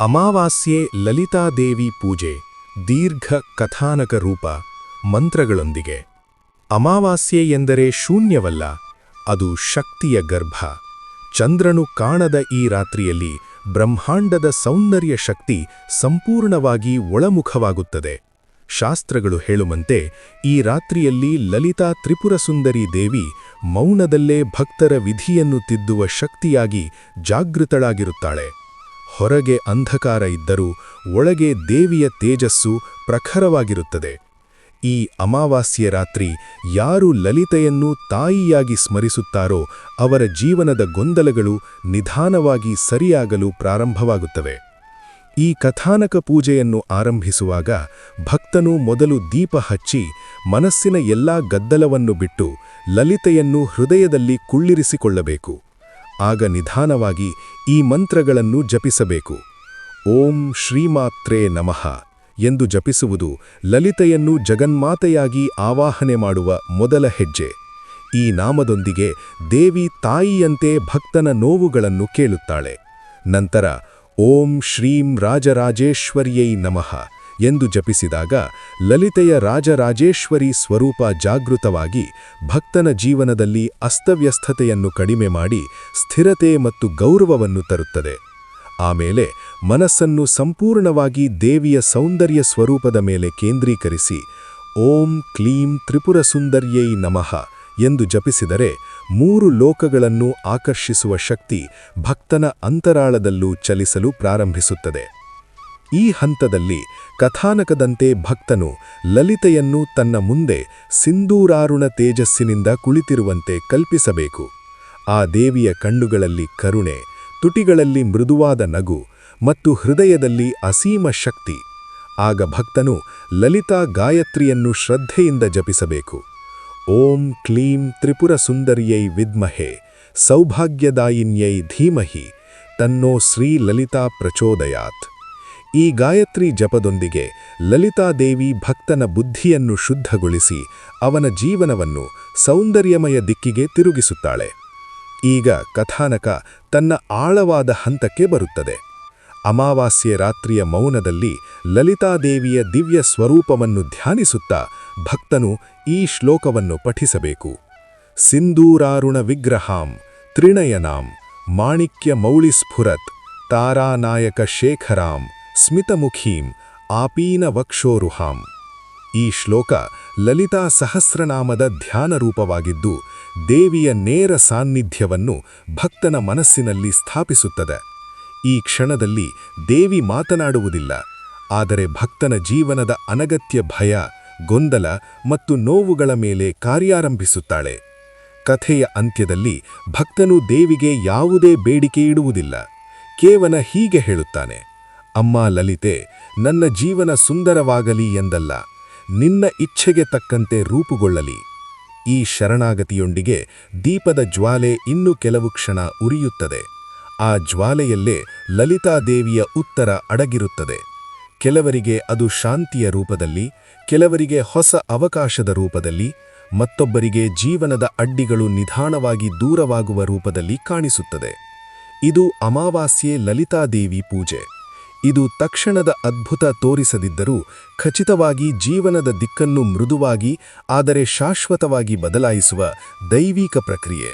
ಅಮಾವಾಸ್ಯೆ ಲಲಿತಾದೇವಿ ಪೂಜೆ ದೀರ್ಘ ಕಥಾನಕ ರೂಪ ಮಂತ್ರಗಳೊಂದಿಗೆ. ಅಮಾವಾಸ್ಯೆ ಎಂದರೆ ಶೂನ್ಯವಲ್ಲ, ಅದು ಶಕ್ತಿಯ ಗರ್ಭ. ಚಂದ್ರನು ಕಾಣದ ಈ ರಾತ್ರಿಯಲ್ಲಿ ಬ್ರಹ್ಮಾಂಡದ ಸೌಂದರ್ಯ ಶಕ್ತಿ ಸಂಪೂರ್ಣವಾಗಿ ಒಳಮುಖವಾಗುತ್ತದೆ. ಶಾಸ್ತ್ರಗಳು ಹೇಳುವಂತೆ ಈ ರಾತ್ರಿಯಲ್ಲಿ ಲಲಿತಾ ತ್ರಿಪುರಸುಂದರಿ ದೇವಿ ಮೌನದಲ್ಲೇ ಭಕ್ತರ ವಿಧಿಯನ್ನು ತಿದ್ದುವ ಶಕ್ತಿಯಾಗಿ ಜಾಗೃತಳಾಗಿರುತ್ತಾಳೆ. ಹೊರಗೆ ಅಂಧಕಾರ ಇದ್ದರೂ ಒಳಗೆ ದೇವಿಯ ತೇಜಸ್ಸು ಪ್ರಖರವಾಗಿರುತ್ತದೆ. ಈ ಅಮಾವಾಸ್ಯೆ ರಾತ್ರಿ ಯಾರು ಲಲಿತೆಯನ್ನು ತಾಯಿಯಾಗಿ ಸ್ಮರಿಸುತ್ತಾರೋ ಅವರ ಜೀವನದ ಗೊಂದಲಗಳು ನಿಧಾನವಾಗಿ ಸರಿಯಾಗಲು ಪ್ರಾರಂಭವಾಗುತ್ತವೆ. ಈ ಕಥಾನಕ ಪೂಜೆಯನ್ನು ಆರಂಭಿಸುವಾಗ ಭಕ್ತನು ಮೊದಲು ದೀಪ ಹಚ್ಚಿ ಮನಸ್ಸಿನ ಎಲ್ಲಾ ಗದ್ದಲವನ್ನು ಬಿಟ್ಟು ಲಲಿತೆಯನ್ನು ಹೃದಯದಲ್ಲಿ ಕುಳ್ಳಿರಿಸಿಕೊಳ್ಳಬೇಕು. ಆಗ ನಿಧಾನವಾಗಿ ಈ ಮಂತ್ರಗಳನ್ನು ಜಪಿಸಬೇಕು. ಓಂ ಶ್ರೀಮಾತ್ರೇ ನಮಃ ಎಂದು ಜಪಿಸುವುದು ಲಲಿತೆಯನ್ನು ಜಗನ್ಮಾತೆಯಾಗಿ ಆವಾಹನೆ ಮಾಡುವ ಮೊದಲ ಹೆಜ್ಜೆ. ಈ ನಾಮದೊಂದಿಗೆ ದೇವಿ ತಾಯಿಯಂತೆ ಭಕ್ತನ ನೋವುಗಳನ್ನು ಕೇಳುತ್ತಾಳೆ. ನಂತರ ಓಂ ಶ್ರೀಂ ರಾಜರಾಜೇಶ್ವರ್ಯೈ ನಮಃ ಎಂದು ಜಪಿಸಿದಾಗ ಲಲಿತೆಯ ರಾಜರಾಜೇಶ್ವರಿ ಸ್ವರೂಪ ಜಾಗೃತವಾಗಿ ಭಕ್ತನ ಜೀವನದಲ್ಲಿ ಅಸ್ತವ್ಯಸ್ತತೆಯನ್ನು ಕಡಿಮೆ ಮಾಡಿ ಸ್ಥಿರತೆ ಮತ್ತು ಗೌರವವನ್ನು ತರುತ್ತದೆ. ಆಮೇಲೆ ಮನಸ್ಸನ್ನು ಸಂಪೂರ್ಣವಾಗಿ ದೇವಿಯ ಸೌಂದರ್ಯ ಸ್ವರೂಪದ ಮೇಲೆ ಕೇಂದ್ರೀಕರಿಸಿ ಓಂ ಕ್ಲೀಂ ತ್ರಿಪುರಸುಂದರ್ಯೈ ನಮಃ ಎಂದು ಜಪಿಸಿದರೆ 3 ಲೋಕಗಳನ್ನು ಆಕರ್ಷಿಸುವ ಶಕ್ತಿ ಭಕ್ತನ ಅಂತರಾಳದಲ್ಲೂ ಚಲಿಸಲು ಪ್ರಾರಂಭಿಸುತ್ತದೆ. ಈ ಹಂತದಲ್ಲಿ ಕಥಾನಕದಂತೆ ಭಕ್ತನು ಲಲಿತೆಯನ್ನು ತನ್ನ ಮುಂದೆ ಸಿಂಧೂರಾರುಣ ತೇಜಸ್ಸಿನಿಂದ ಕುಳಿತಿರುವಂತೆ ಕಲ್ಪಿಸಬೇಕು. ಆ ದೇವಿಯ ಕಣ್ಣುಗಳಲ್ಲಿ ಕರುಣೆ, ತುಟಿಗಳಲ್ಲಿ ಮೃದುವಾದ ನಗು ಮತ್ತು ಹೃದಯದಲ್ಲಿ ಅಸೀಮ ಶಕ್ತಿ. ಆಗ ಭಕ್ತನು ಲಲಿತಾ ಗಾಯತ್ರಿಯನ್ನು ಶ್ರದ್ಧೆಯಿಂದ ಜಪಿಸಬೇಕು. ಓಂ ಕ್ಲೀಂ ತ್ರಿಪುರಸುಂದರ್ಯೈ ವಿದ್ಮಹೆ ಸೌಭಾಗ್ಯದಾಯಿನ್ಯೈ ಧೀಮಹಿ ತನ್ನೋ ಶ್ರೀ ಲಲಿತಾ ಪ್ರಚೋದಯಾತ್. ಈ ಗಾಯತ್ರಿ ಜಪದೊಂದಿಗೆ ಲಲಿತಾದೇವಿ ಭಕ್ತನ ಬುದ್ಧಿಯನ್ನು ಶುದ್ಧಗೊಳಿಸಿ ಅವನ ಜೀವನವನ್ನು ಸೌಂದರ್ಯಮಯ ದಿಕ್ಕಿಗೆ ತಿರುಗಿಸುತ್ತಾಳೆ. ಈಗ ಕಥಾನಕ ತನ್ನ ಆಳವಾದ ಹಂತಕ್ಕೆ ಬರುತ್ತದೆ. ಅಮಾವಾಸ್ಯೆ ರಾತ್ರಿಯ ಮೌನದಲ್ಲಿ ಲಲಿತಾದೇವಿಯ ದಿವ್ಯ ಸ್ವರೂಪವನ್ನು ಧ್ಯಾನಿಸುತ್ತಾ ಭಕ್ತನು ಈ ಶ್ಲೋಕವನ್ನು ಪಠಿಸಬೇಕು. ಸಿಂಧೂರಾರುಣ ವಿಗ್ರಹಾಂ ತ್ರಿನಯನಾಂ ಮಾಣಿಕ್ಯ ಮೌಳಿಸ್ಫುರತ್ ತಾರಾನಾಯಕ ಶೇಖರಾಂ ಸ್ಮಿತಮುಖೀಂ ಆಪೀನ ವಕ್ಷೋರುಹಾಂ. ಈ ಶ್ಲೋಕ ಲಲಿತಾ ಸಹಸ್ರನಾಮದ ಧ್ಯಾನ ರೂಪವಾಗಿದ್ದು ದೇವಿಯ ನೇರ ಸಾನ್ನಿಧ್ಯವನ್ನು ಭಕ್ತನ ಮನಸ್ಸಿನಲ್ಲಿ ಸ್ಥಾಪಿಸುತ್ತದೆ. ಈ ಕ್ಷಣದಲ್ಲಿ ದೇವಿ ಮಾತನಾಡುವುದಿಲ್ಲ, ಆದರೆ ಭಕ್ತನ ಜೀವನದ ಅನಗತ್ಯ ಭಯ, ಗೊಂದಲ ಮತ್ತು ನೋವುಗಳ ಮೇಲೆ ಕಾರ್ಯಾರಂಭಿಸುತ್ತಾಳೆ. ಕಥೆಯ ಅಂತ್ಯದಲ್ಲಿ ಭಕ್ತನು ದೇವಿಗೆ ಯಾವುದೇ ಬೇಡಿಕೆ ಇಡುವುದಿಲ್ಲ, ಕೇವಲ ಹೀಗೆ ಹೇಳುತ್ತಾನೆ: ಅಮ್ಮ ಲಲಿತೆ, ನನ್ನ ಜೀವನ ಸುಂದರವಾಗಲಿ ಎಂದಲ್ಲ, ನಿನ್ನ ಇಚ್ಛೆಗೆ ತಕ್ಕಂತೆ ರೂಪುಗೊಳ್ಳಲಿ. ಈ ಶರಣಾಗತಿಯೊಂದಿಗೆ ದೀಪದ ಜ್ವಾಲೆ ಇನ್ನೂ ಕೆಲವು ಕ್ಷಣ ಉರಿಯುತ್ತದೆ. ಆ ಜ್ವಾಲೆಯಲ್ಲೇ ಲಲಿತಾದೇವಿಯ ಉತ್ತರ ಅಡಗಿರುತ್ತದೆ. ಕೆಲವರಿಗೆ ಅದು ಶಾಂತಿಯ ರೂಪದಲ್ಲಿ, ಕೆಲವರಿಗೆ ಹೊಸ ಅವಕಾಶದ ರೂಪದಲ್ಲಿ, ಮತ್ತೊಬ್ಬರಿಗೆ ಜೀವನದ ಅಡ್ಡಿಗಳು ನಿಧಾನವಾಗಿ ದೂರವಾಗುವ ರೂಪದಲ್ಲಿ ಕಾಣಿಸುತ್ತದೆ. ಇದು ಅಮಾವಾಸ್ಯೆ ಲಲಿತಾದೇವಿ ಪೂಜೆ. ಇದು ತಕ್ಷಣದ ಅದ್ಭುತ ತೋರಿಸದಿದ್ದರೂ ಖಚಿತವಾಗಿ ಜೀವನದ ದಿಕ್ಕನ್ನು ಮೃದುವಾಗಿ ಆದರೆ ಶಾಶ್ವತವಾಗಿ ಬದಲಾಯಿಸುವ ದೈವಿಕ ಪ್ರಕ್ರಿಯೆ.